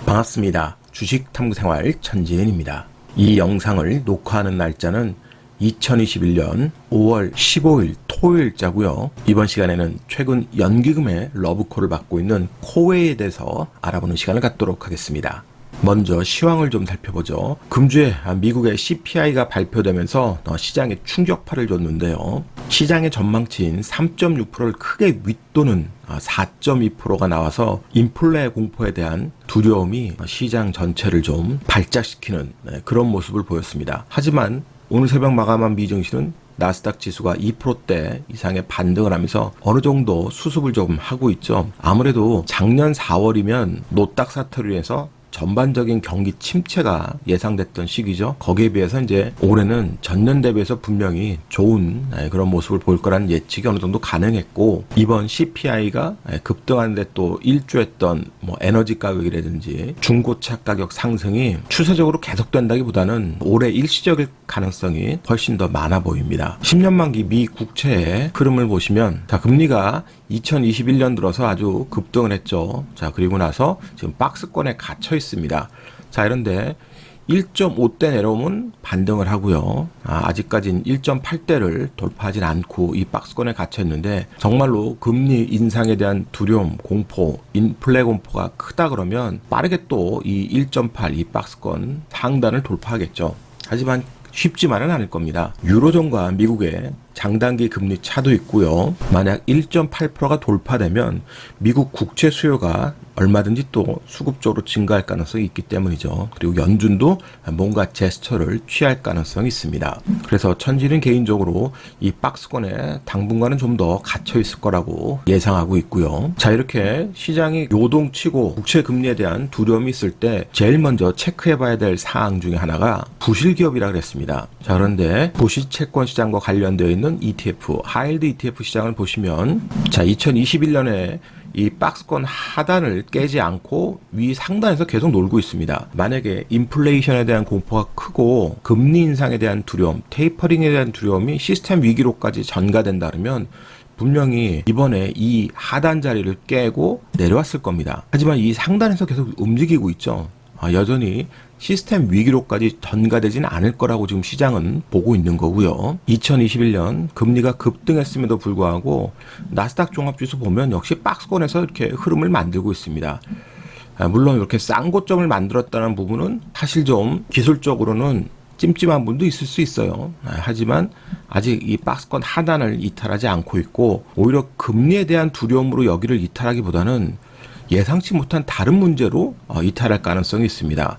반갑습니다. 주식탐구생활 천지은입니다. 이 영상을 녹화하는 날짜는 2021년 5월 15일 토요일자고요. 이번 시간에는 최근 연기금의 러브콜을 받고 있는 코웨이에 대해서 알아보는 시간을 갖도록 하겠습니다. 먼저 시황을 좀 살펴보죠. 금주에 미국의 CPI가 발표되면서 시장에 충격파를 줬는데요. 시장의 전망치인 3.6%를 크게 윗도는 4.2%가 나와서 인플레 공포에 대한 두려움이 시장 전체를 좀 발작시키는 그런 모습을 보였습니다. 하지만 오늘 새벽 마감한 미증시는 나스닥 지수가 2%대 이상의 반등을 하면서 어느 정도 수습을 좀 하고 있죠. 아무래도 작년 4월이면 노딱 사태로 인해서 전반적인 경기 침체가 예상됐던 시기죠. 거기에 비해서 이제 올해는 전년 대비해서 분명히 좋은 그런 모습을 볼 거라는 예측이 어느 정도 가능했고, 이번 CPI가 급등하는데 또 일조했던 에너지 가격이라든지 중고차 가격 상승이 추세적으로 계속된다기보다는 올해 일시적일 가능성이 훨씬 더 많아 보입니다. 10년 만기 미 국채의 흐름을 보시면 금리가 2021년 들어서 아주 급등을 했죠. 그리고 나서 지금 박스권에 갇혀 있습니다. 이런데 1.5대 내려오면 반등을 하고요. 아직까지는 1.8대를 돌파하진 않고 이 박스권에 갇혀 있는데, 정말로 금리 인상에 대한 두려움, 공포, 인플레 공포가 크다 그러면 빠르게 또 이 1.8, 이 박스권 상단을 돌파하겠죠. 하지만 쉽지만은 않을 겁니다. 유로존과 미국의 장단기 금리 차도 있고요. 만약 1.8%가 돌파되면 미국 국채 수요가 얼마든지 또 수급적으로 증가할 가능성이 있기 때문이죠. 그리고 연준도 뭔가 제스처를 취할 가능성이 있습니다. 그래서 천지는 개인적으로 이 박스권에 당분간은 좀 더 갇혀 있을 거라고 예상하고 있고요. 이렇게 시장이 요동치고 국채 금리에 대한 두려움이 있을 때 제일 먼저 체크해봐야 될 사항 중에 하나가 부실기업이라 그랬습니다. 그런데 부실채권 시장과 관련되어 있는 ETF, 하이힐드 ETF 시장을 보시면 2021년에 이 박스권 하단을 깨지 않고 위 상단에서 계속 놀고 있습니다. 만약에 인플레이션에 대한 공포가 크고 금리 인상에 대한 두려움, 테이퍼링에 대한 두려움이 시스템 위기로까지 전가된다 그러면 분명히 이번에 이 하단 자리를 깨고 내려왔을 겁니다. 하지만 이 상단에서 계속 움직이고 있죠. 여전히 시스템 위기로까지 전가되지는 않을 거라고 지금 시장은 보고 있는 거고요. 2021년 금리가 급등했음에도 불구하고 나스닥 종합지수 보면 역시 박스권에서 이렇게 흐름을 만들고 있습니다. 물론 이렇게 싼 고점을 만들었다는 부분은 사실 좀 기술적으로는 찜찜한 분도 있을 수 있어요. 하지만 아직 이 박스권 하단을 이탈하지 않고 있고, 오히려 금리에 대한 두려움으로 여기를 이탈하기보다는 예상치 못한 다른 문제로 이탈할 가능성이 있습니다.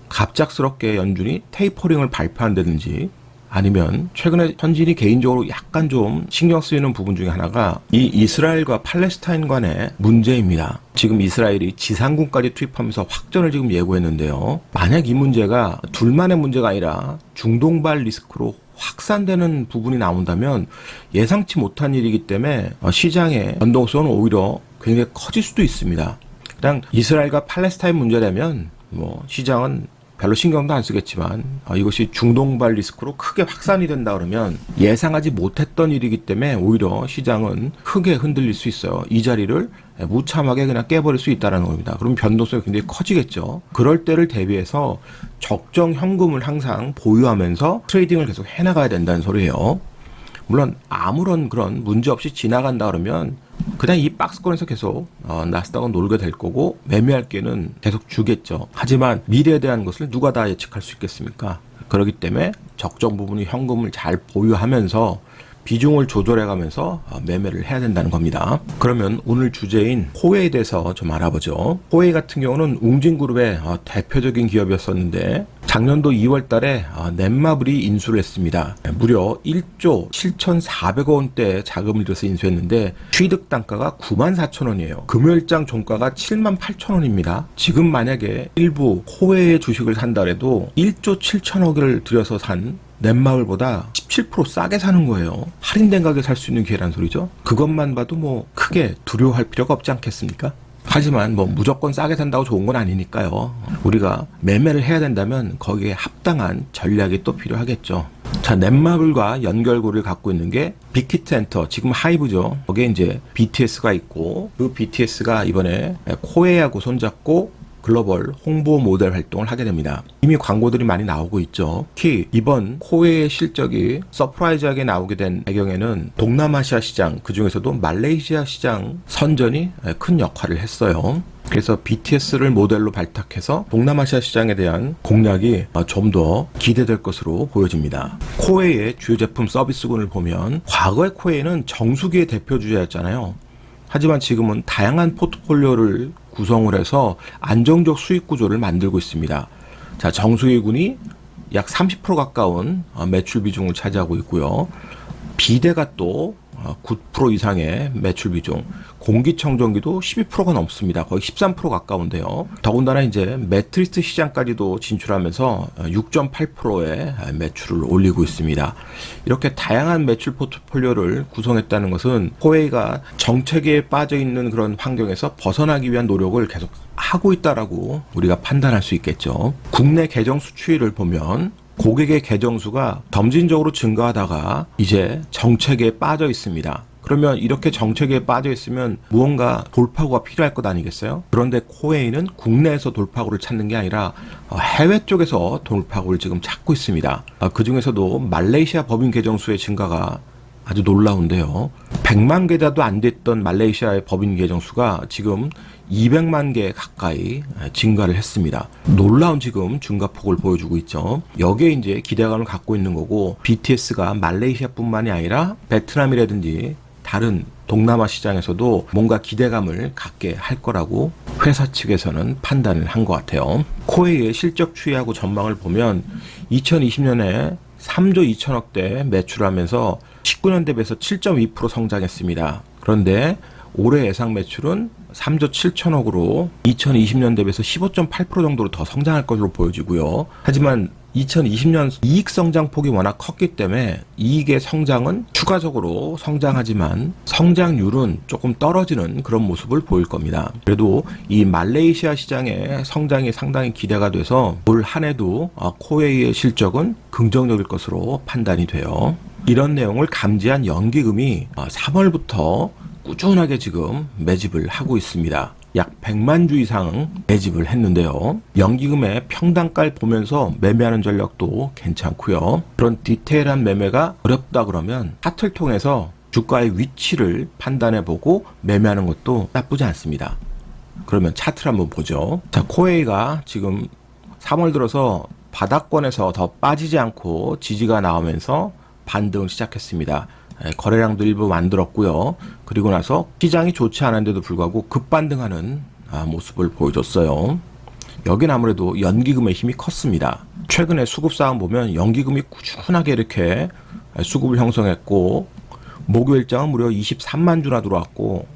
갑작스럽게 연준이 테이퍼링을 발표한다든지, 아니면 최근에 현진이 개인적으로 약간 좀 신경 쓰이는 부분 중에 하나가 이 이스라엘과 팔레스타인 간의 문제입니다. 지금 이스라엘이 지상군까지 투입하면서 확전을 지금 예고했는데요. 만약 이 문제가 둘만의 문제가 아니라 중동발 리스크로 확산되는 부분이 나온다면 예상치 못한 일이기 때문에 시장의 변동성은 오히려 굉장히 커질 수도 있습니다. 그냥 이스라엘과 팔레스타인 문제라면 시장은 별로 신경도 안 쓰겠지만 이것이 중동발 리스크로 크게 확산이 된다 그러면 예상하지 못했던 일이기 때문에 오히려 시장은 크게 흔들릴 수 있어요. 이 자리를 무참하게 그냥 깨버릴 수 있다는 겁니다. 그럼 변동성이 굉장히 커지겠죠. 그럴 때를 대비해서 적정 현금을 항상 보유하면서 트레이딩을 계속 해나가야 된다는 소리예요. 물론 아무런 그런 문제 없이 지나간다 그러면 그냥 이 박스권에서 계속 나스닥은 놀게 될 거고, 매매할 기회는 계속 주겠죠. 하지만 미래에 대한 것을 누가 다 예측할 수 있겠습니까? 그렇기 때문에 적정 부분의 현금을 잘 보유하면서 비중을 조절해가면서 매매를 해야 된다는 겁니다. 그러면 오늘 주제인 코웨이에 대해서 좀 알아보죠. 코웨이 같은 경우는 웅진그룹의 대표적인 기업이었었는데 작년도 2월 달에 넷마블이 인수를 했습니다. 무려 1조 7,400억 원대 자금을 들여서 인수했는데 취득 단가가 94,000원이에요. 금요일장 종가가 78,000원입니다. 지금 만약에 일부 코웨이의 주식을 산다 해도 1조 7천억을 들여서 산 넷마블보다 17% 싸게 사는 거예요. 할인된 가격에 살 수 있는 기회란 소리죠. 그것만 봐도 크게 두려워할 필요가 없지 않겠습니까? 하지만 무조건 싸게 산다고 좋은 건 아니니까요. 우리가 매매를 해야 된다면 거기에 합당한 전략이 또 필요하겠죠. 자, 넷마블과 연결고리를 갖고 있는 게 빅히트 엔터, 지금 하이브죠. 거기에 이제 BTS가 있고, 그 BTS가 이번에 코웨이하고 손잡고 글로벌 홍보 모델 활동을 하게 됩니다. 이미 광고들이 많이 나오고 있죠. 특히 이번 코웨이의 실적이 서프라이즈하게 나오게 된 배경에는 동남아시아 시장, 그 중에서도 말레이시아 시장 선전이 큰 역할을 했어요. 그래서 BTS를 모델로 발탁해서 동남아시아 시장에 대한 공략이 좀 더 기대될 것으로 보여집니다. 코웨이의 주요 제품 서비스군을 보면 과거의 코웨이는 정수기의 대표 주자였잖아요. 하지만 지금은 다양한 포트폴리오를 구성을 해서 안정적 수익 구조를 만들고 있습니다. 자, 정수기군이 약 30% 가까운 매출 비중을 차지하고 있고요. 비대가 또 9% 이상의 매출 비중, 공기청정기도 12%가 넘습니다. 거의 13% 가까운데요. 더군다나 이제 매트리스 시장까지도 진출하면서 6.8%의 매출을 올리고 있습니다. 이렇게 다양한 매출 포트폴리오를 구성했다는 것은 코웨이가 정책에 빠져 있는 그런 환경에서 벗어나기 위한 노력을 계속 하고 있다라고 우리가 판단할 수 있겠죠. 국내 계정 수출을 보면 고객의 계정수가 점진적으로 증가하다가 이제 정책에 빠져 있습니다. 그러면 이렇게 정책에 빠져 있으면 무언가 돌파구가 필요할 것 아니겠어요? 그런데 코웨이는 국내에서 돌파구를 찾는 게 아니라 해외 쪽에서 돌파구를 지금 찾고 있습니다. 그 중에서도 말레이시아 법인 계정수의 증가가 아주 놀라운데요. 100만 계좌도 안 됐던 말레이시아의 법인 계정 수가 지금 200만 개 가까이 증가를 했습니다. 놀라운 지금 증가폭을 보여주고 있죠. 여기에 이제 기대감을 갖고 있는 거고, BTS가 말레이시아뿐만이 아니라 베트남이라든지 다른 동남아 시장에서도 뭔가 기대감을 갖게 할 거라고 회사 측에서는 판단을 한 것 같아요. 코웨이의 실적 추이하고 전망을 보면 2020년에 3조 2천억대 매출하면서 19년 대비해서 7.2% 성장했습니다. 그런데 올해 예상 매출은 3조 7천억으로 2020년 대비해서 15.8% 정도로 더 성장할 것으로 보여지고요. 하지만 2020년 이익 성장폭이 워낙 컸기 때문에 이익의 성장은 추가적으로 성장하지만 성장률은 조금 떨어지는 그런 모습을 보일 겁니다. 그래도 이 말레이시아 시장의 성장이 상당히 기대가 돼서 올 한 해도 코웨이의 실적은 긍정적일 것으로 판단이 돼요. 이런 내용을 감지한 연기금이 3월부터 꾸준하게 지금 매집을 하고 있습니다. 약 100만 주 이상 매집을 했는데요. 연기금의 평단가를 보면서 매매하는 전략도 괜찮고요. 그런 디테일한 매매가 어렵다 그러면 차트를 통해서 주가의 위치를 판단해보고 매매하는 것도 나쁘지 않습니다. 그러면 차트를 한번 보죠. 자, 코웨이가 지금 3월 들어서 바닥권에서 더 빠지지 않고 지지가 나오면서 반등을 시작했습니다. 거래량도 일부 만들었고요. 그리고 나서 시장이 좋지 않은데도 불구하고 급반등하는 모습을 보여줬어요. 여긴 아무래도 연기금의 힘이 컸습니다. 최근에 수급 상황 보면 연기금이 꾸준하게 이렇게 수급을 형성했고, 목요일장은 무려 23만 주나 들어왔고,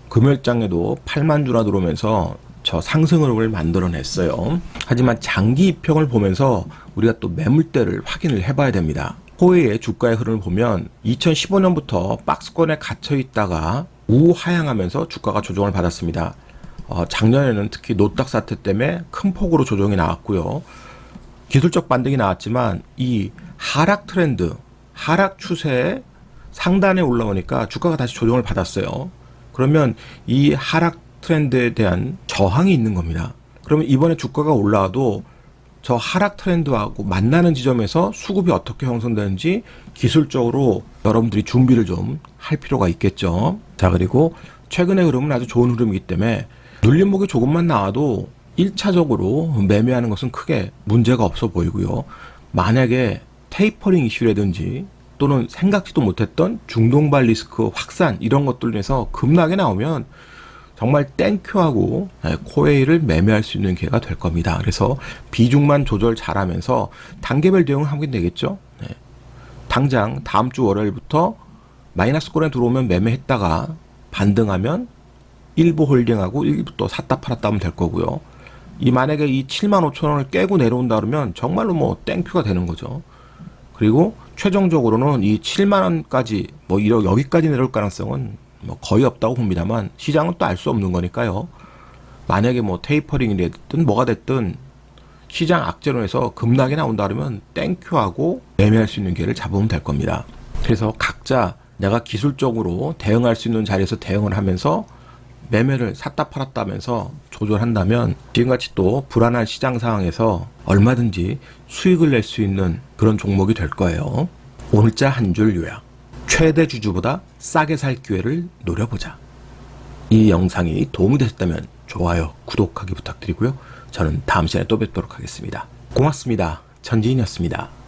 금요일장에도 8만 주나 들어오면서 저 상승 흐름을 만들어냈어요. 하지만 장기 입형을 보면서 우리가 또 매물대를 확인을 해봐야 됩니다. 코웨이의 주가의 흐름을 보면 2015년부터 박스권에 갇혀 있다가 우하향하면서 주가가 조정을 받았습니다. 작년에는 특히 노딱 사태 때문에 큰 폭으로 조정이 나왔고요. 기술적 반등이 나왔지만 이 하락 트렌드, 하락 추세에 상단에 올라오니까 주가가 다시 조정을 받았어요. 그러면 이 하락 트렌드에 대한 저항이 있는 겁니다. 그러면 이번에 주가가 올라와도 저 하락 트렌드하고 만나는 지점에서 수급이 어떻게 형성되는지 기술적으로 여러분들이 준비를 좀 할 필요가 있겠죠. 자, 그리고 최근의 흐름은 아주 좋은 흐름이기 때문에 눌림목이 조금만 나와도 1차적으로 매매하는 것은 크게 문제가 없어 보이고요. 만약에 테이퍼링 이슈라든지 또는 생각지도 못했던 중동발 리스크 확산 이런 것들로 인해서 급락이 나오면 정말 땡큐하고 코웨이를 매매할 수 있는 기회가 될 겁니다. 그래서 비중만 조절 잘하면서 단계별 대응을 하면 되겠죠. 당장 다음 주 월요일부터 마이너스권에 들어오면 매매했다가 반등하면 일부 홀딩하고 일부 또 샀다 팔았다 하면 될 거고요. 만약에 이 75,000원을 깨고 내려온다 그러면 정말로 뭐 땡큐가 되는 거죠. 그리고 최종적으로는 이 7만원까지 여기까지 내려올 가능성은 거의 없다고 봅니다만, 시장은 또 알 수 없는 거니까요. 만약에 테이퍼링이 됐든 뭐가 됐든 시장 악재론에서 급락이 나온다 그러면 땡큐하고 매매할 수 있는 기회를 잡으면 될 겁니다. 그래서 각자 내가 기술적으로 대응할 수 있는 자리에서 대응을 하면서 매매를 샀다 팔았다 하면서 조절한다면 지금같이 또 불안한 시장 상황에서 얼마든지 수익을 낼 수 있는 그런 종목이 될 거예요. 오늘자 한 줄 요약. 최대 주주보다 싸게 살 기회를 노려보자. 이 영상이 도움이 되셨다면 좋아요, 구독하기 부탁드리고요. 저는 다음 시간에 또 뵙도록 하겠습니다. 고맙습니다. 전지인이었습니다.